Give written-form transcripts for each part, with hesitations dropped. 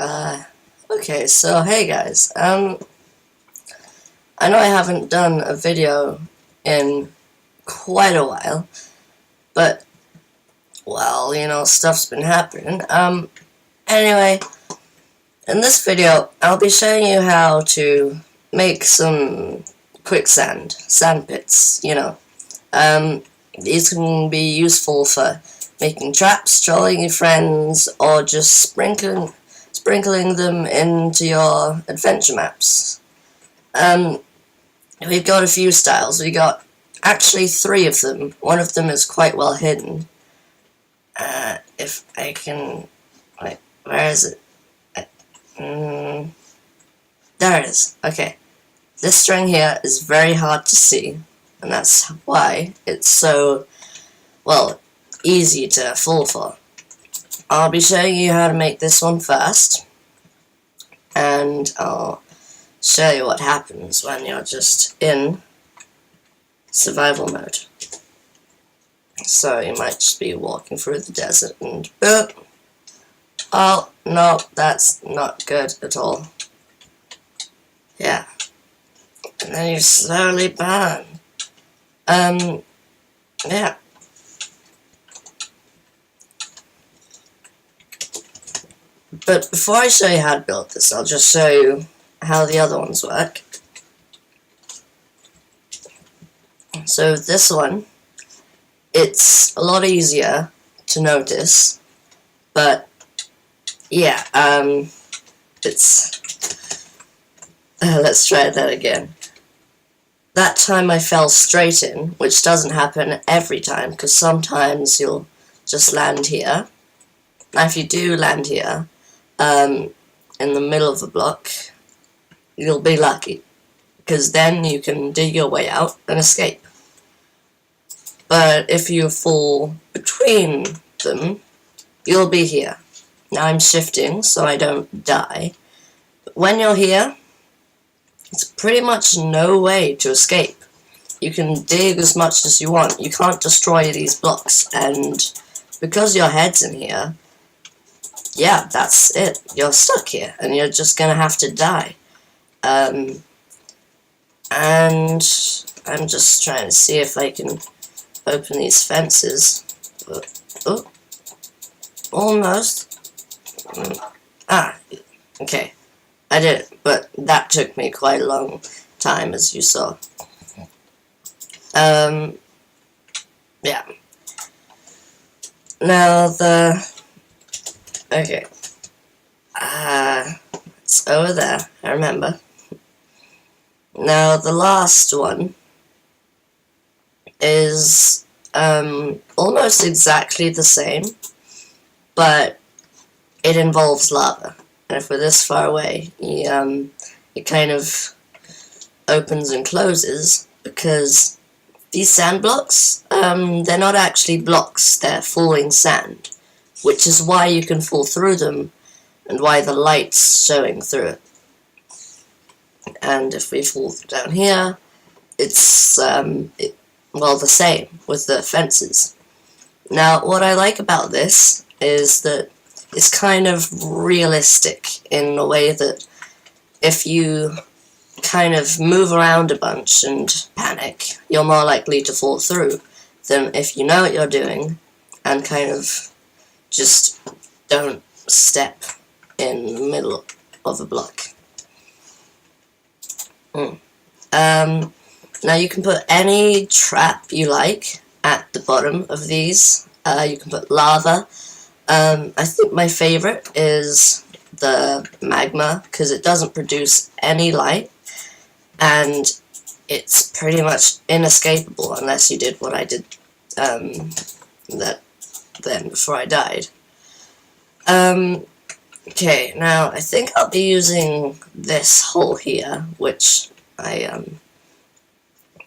Okay, so hey guys, I know I haven't done a video in quite a while, but, well, stuff's been happening. Anyway, in this video, I'll be showing you how to make some quicksand, sand pits, These can be useful for making traps, trolling your friends, or just sprinkling them into your adventure maps. We've got a few styles. We got actually 3 of them. One of them is quite well hidden. If I can... Wait, where is it? There it is. Okay. This string here is very hard to see, and that's why it's so, well, easy to fall for. I'll be showing you how to make this one first, and I'll show you what happens when you're just in survival mode. So you might just be walking through the desert and boop. Oh, no, that's not good at all. Yeah. And then you slowly burn. Yeah. But before I show you how to build this, I'll just show you how the other ones work. So this one, it's a lot easier to notice, but yeah, let's try that again. That time I fell straight in, which doesn't happen every time, because sometimes you'll just land here. Now if you do land here, in the middle of the block, you'll be lucky, because then you can dig your way out and escape. But if you fall between them, you'll be here. Now I'm shifting so I don't die. But when you're here, it's pretty much no way to escape. You can dig as much as you want. You can't destroy these blocks, and because your head's in here, yeah, that's it. You're stuck here, and you're just gonna have to die. And I'm just trying to see if I can open these fences. Oh, almost. Okay. I did it, but that took me quite a long time, as you saw. Yeah. Now okay. It's over there, I remember. Now the last one is almost exactly the same, but it involves lava. And if we're this far away, it kind of opens and closes, because these sand blocks, they're not actually blocks, they're falling sand, which is why you can fall through them, and why the light's showing through it. And if we fall down here, it's, well, the same with the fences. Now, what I like about this is that it's kind of realistic in a way that if you kind of move around a bunch and panic, you're more likely to fall through than if you know what you're doing and kind of just don't step in the middle of a block. Now you can put any trap you like at the bottom of these. You can put lava. I think my favorite is the magma, because it doesn't produce any light, and it's pretty much inescapable unless you did what I did before I died. Okay, now I think I'll be using this hole here, which I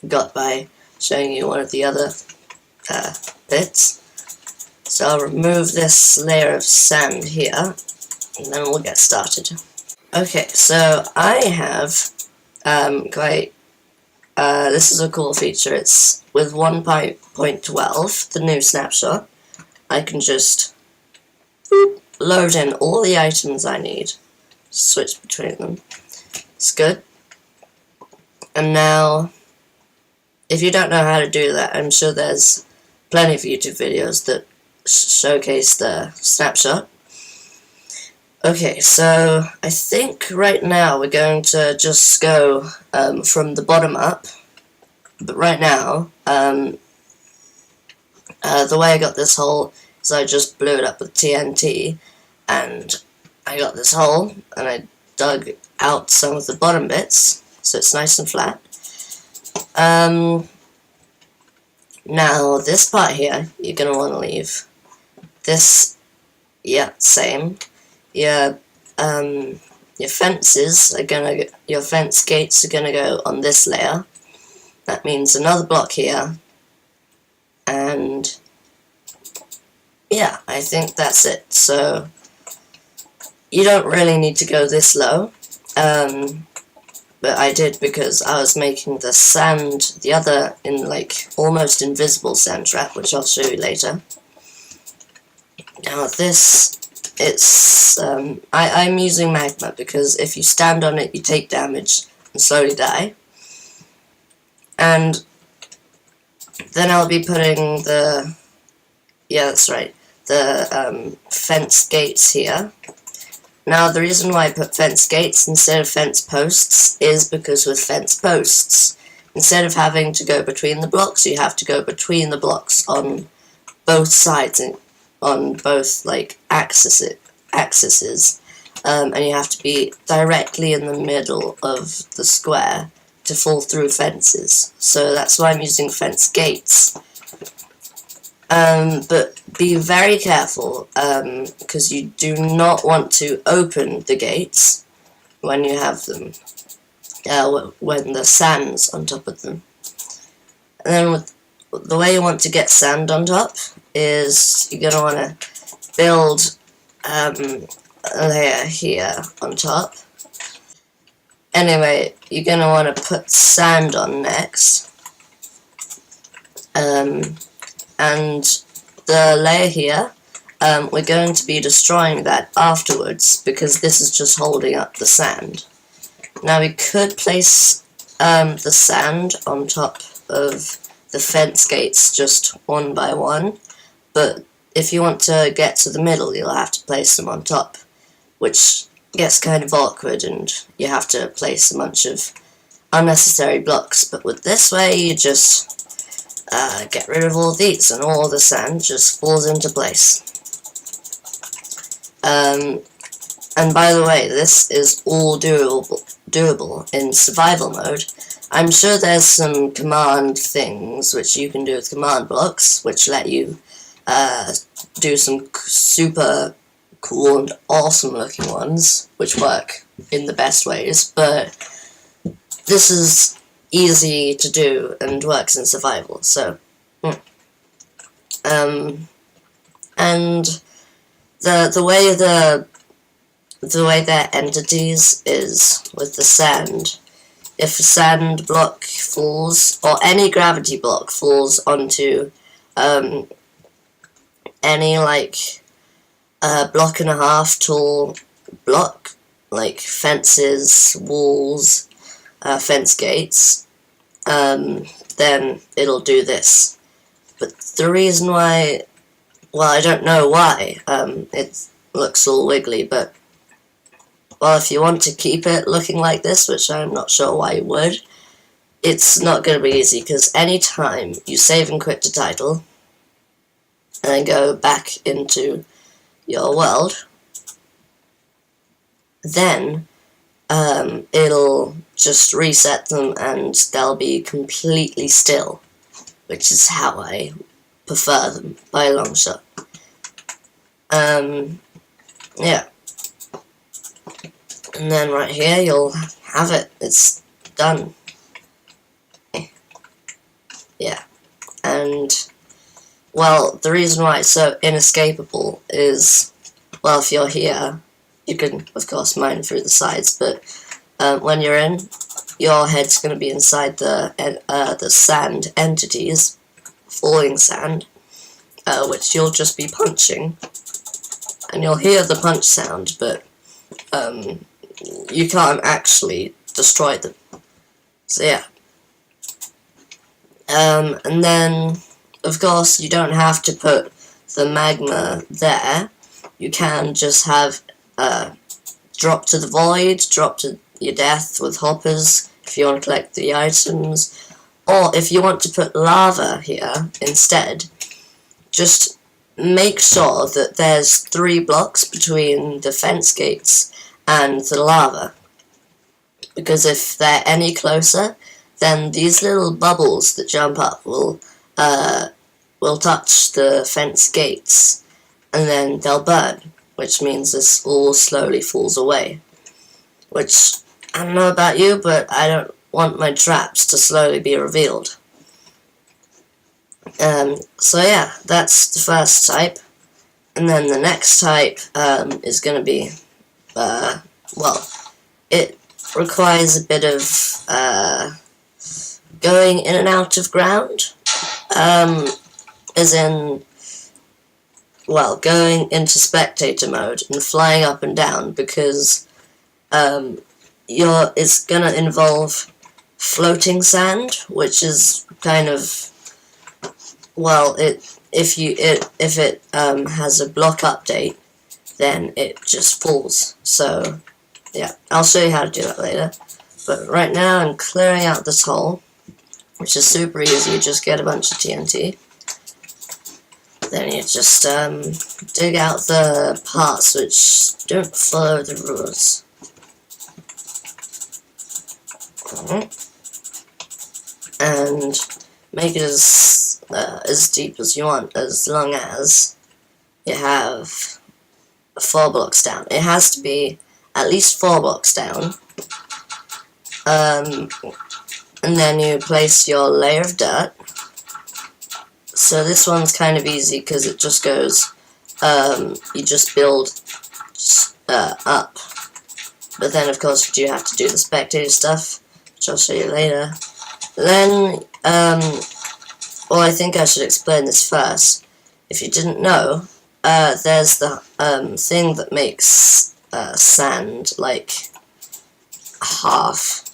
got by showing you one of the other bits. So I'll remove this layer of sand here, and then we'll get started. Okay, so I have this is a cool feature. It's with 1.12, the new snapshot. I can just load in all the items I need, switch between them. It's good. And now, if you don't know how to do that, I'm sure there's plenty of YouTube videos that showcase the snapshot. Okay, so I think right now we're going to just go from the bottom up. But right now, the way I got this hole is I just blew it up with TNT, and I got this hole, and I dug out some of the bottom bits, so it's nice and flat. Now, this part here, you're going to want to leave. This, yeah, same. Your fences are gonna, your fence gates are gonna go on this layer. That means another block here. And yeah, I think that's it. So you don't really need to go this low. But I did because I was making the sand, the other in like almost invisible sand trap, which I'll show you later. Now this, it's, I'm using magma because if you stand on it you take damage and slowly die. And then I'll be putting the, yeah that's right, the fence gates here. Now the reason why I put fence gates instead of fence posts is because with fence posts, instead of having to go between the blocks, you have to go between the blocks on both sides, on both like axes, and you have to be directly in the middle of the square to fall through fences. So that's why I'm using fence gates. But be very careful, because you do not want to open the gates when you have them, when the sand's on top of them. And then with the way you want to get sand on top is you're going to want to build a layer here on top. Anyway, you're going to want to put sand on next. And the layer here, we're going to be destroying that afterwards because this is just holding up the sand. Now we could place the sand on top of the fence gates just one by one, but if you want to get to the middle you'll have to place them on top, which gets kind of awkward and you have to place a bunch of unnecessary blocks. But with this way you just get rid of all these and all the sand just falls into place. And by the way, this is all doable in survival mode. I'm sure there's some command things which you can do with command blocks which let you do some super cool and awesome looking ones which work in the best ways, but this is easy to do and works in survival. So and the way they're entities is with the sand. If a sand block falls, or any gravity block falls onto any like block and a half tall block, like fences, walls, fence gates, then it'll do this. But the reason why, well, I don't know why, it looks all wiggly, but, well, if you want to keep it looking like this, which I'm not sure why you would, it's not going to be easy, because anytime you save and quit to title, and then go back into your world, then it'll just reset them and they'll be completely still, which is how I prefer them by a long shot. Yeah. And then right here you'll have it. It's done. Yeah. And, well, the reason why it's so inescapable is, well, if you're here, you can, of course, mine through the sides, but when you're in, your head's going to be inside the sand entities, falling sand, which you'll just be punching, and you'll hear the punch sound, but you can't actually destroy them. So yeah. And then, of course, you don't have to put the magma there. You can just have drop to the void, drop to your death with hoppers if you want to collect the items. Or if you want to put lava here instead, just make sure that there's 3 blocks between the fence gates and the lava. Because if they're any closer, then these little bubbles that jump up will touch the fence gates, and then they'll burn, which means this all slowly falls away. Which, I don't know about you, but I don't want my traps to slowly be revealed. So yeah, that's the first type. And then the next type is going to be, well, it requires a bit of going in and out of ground, as in, well, going into spectator mode and flying up and down, because it's going to involve floating sand, which is kind of, well, if it has a block update, then it just falls. So yeah, I'll show you how to do that later. But right now I'm clearing out this hole, which is super easy. You just get a bunch of TNT. Then you just dig out the parts which don't follow the rules. And make it as deep as you want, as long as you have 4 blocks down. It has to be at least 4 blocks down. And then you place your layer of dirt. So this one's kind of easy because it just goes, you just build up. But then of course you do have to do the spectator stuff, which I'll show you later. Then, well, I think I should explain this first. If you didn't know, there's the thing that makes sand like half,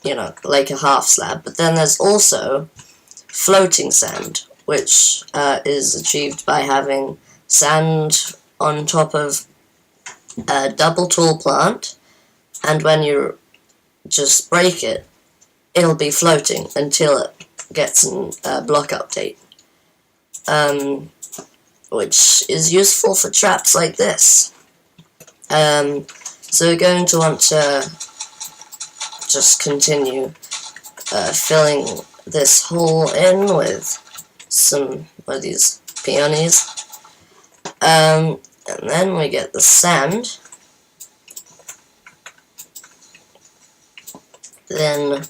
you know, like a half slab. But then there's also floating sand, which is achieved by having sand on top of a double tall plant, and when you just break it, it'll be floating until it gets a block update, which is useful for traps like this. So we're going to want to just continue filling this hole in with some of these peonies, and then we get the sand. Then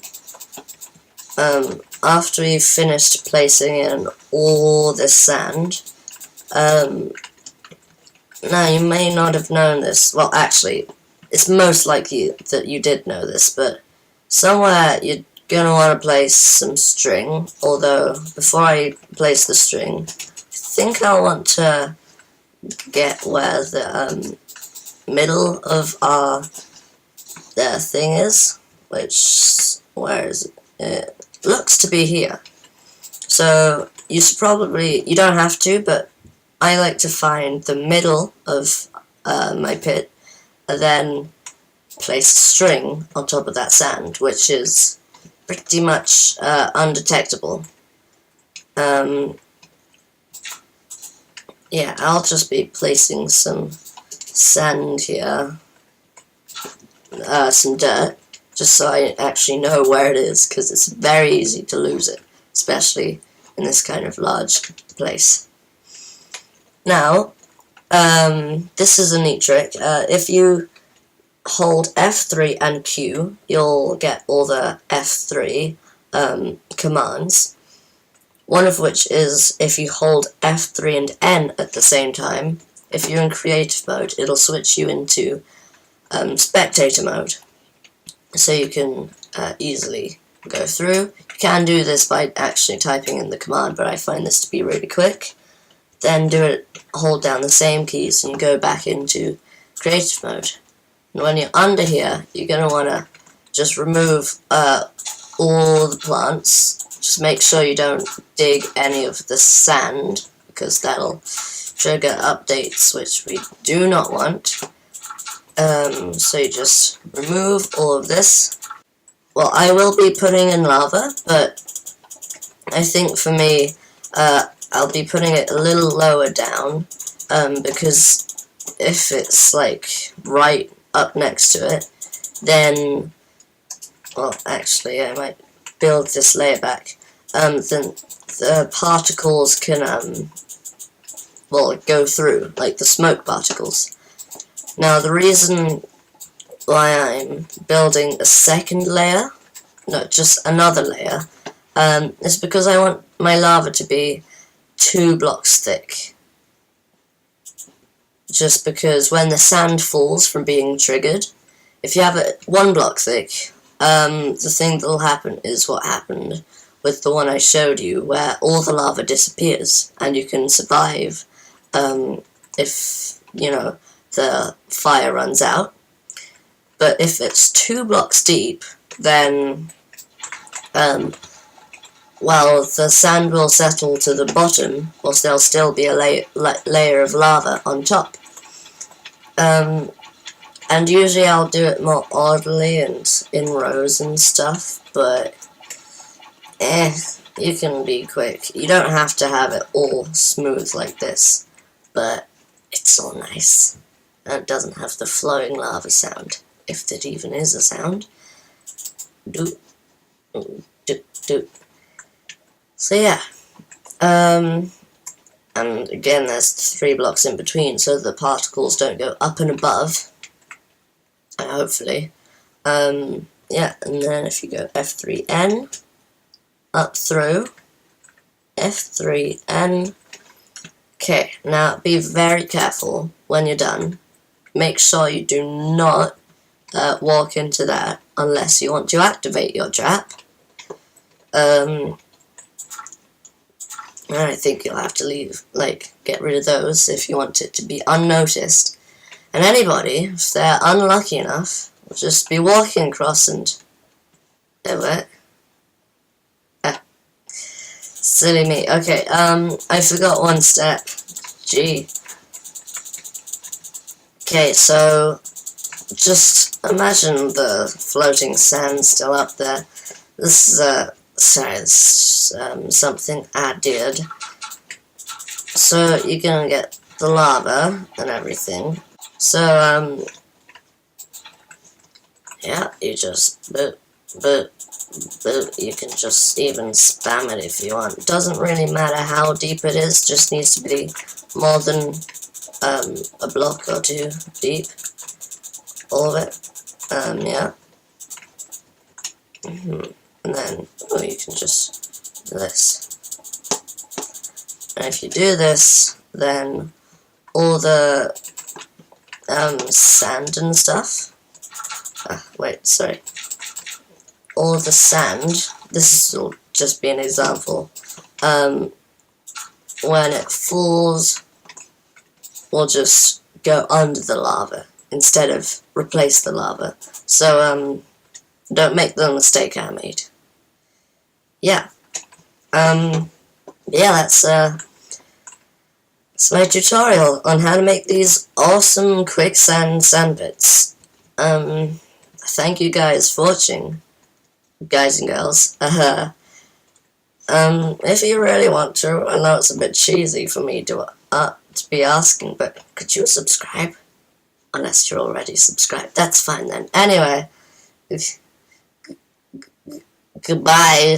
after we've finished placing in all this sand, now you may not have known this, well actually it's most likely that you did know this, but somewhere you're going to want to place some string, although before I place the string, I think I want to get where the middle of our thing is, which, where is it? It looks to be here. So you don't have to, but I like to find the middle of my pit and then place a string on top of that sand, which is pretty much undetectable. Yeah, I'll just be placing some sand here, some dirt, just so I actually know where it is, because it's very easy to lose it, especially in this kind of large place. Now, this is a neat trick. If you hold F3 and Q, you'll get all the F3 commands. One of which is if you hold F3 and N at the same time, if you're in creative mode, it'll switch you into spectator mode. So you can easily go through. You can do this by actually typing in the command, but I find this to be really quick. Then do it hold down the same keys and you go back into creative mode. And when you're under here, you're going to want to just remove all the plants. Just make sure you don't dig any of the sand, because that'll trigger updates, which we do not want. So you just remove all of this. Well, I will be putting in lava, but I think for me, I'll be putting it a little lower down, because if it's like right up next to it, then, well, actually I might build this layer back, then the particles can, well, go through, like the smoke particles. Now the reason why I'm building a second layer, not just another layer, is because I want my lava to be 2 blocks thick. Just because when the sand falls from being triggered, if you have it 1 block thick, the thing that'll happen is what happened with the one I showed you, where all the lava disappears, and you can survive if, you know, the fire runs out. But if it's 2 blocks deep, then, well, the sand will settle to the bottom, whilst there'll still be a layer of lava on top. And usually I'll do it more orderly and in rows and stuff, but you can be quick. You don't have to have it all smooth like this, but it's all nice. And it doesn't have the flowing lava sound, if it even is a sound. Doot, doot, doot. So yeah, and again there's 3 blocks in between, so the particles don't go up and above, hopefully. Yeah, and then if you go F3N, up through, F3N. Okay, now be very careful when you're done. Make sure you do not walk into that unless you want to activate your trap. I think you'll have to leave, like, get rid of those if you want it to be unnoticed. And anybody, if they're unlucky enough, will just be walking across and do it. Silly me. Okay, I forgot one step. Gee. Okay, so just imagine the floating sand still up there. This is something I did. So you're gonna get the lava and everything. So yeah, you just you can just even spam it if you want. It doesn't really matter how deep it is, just needs to be more than a block or 2 deep. All of it. Yeah. And then, oh, you can just do this. And if you do this, then all the sand and stuff. Wait, sorry. All the sand, this will just be an example, when it falls, will just go under the lava instead of replace the lava. So, don't make the mistake I made. Yeah. Yeah, that's my tutorial on how to make these awesome quicksand sand bits. Thank you guys for watching, guys and girls. If you really want to, I know it's a bit cheesy for me to be asking, but could you subscribe? Unless you're already subscribed, that's fine then. Anyway, goodbye.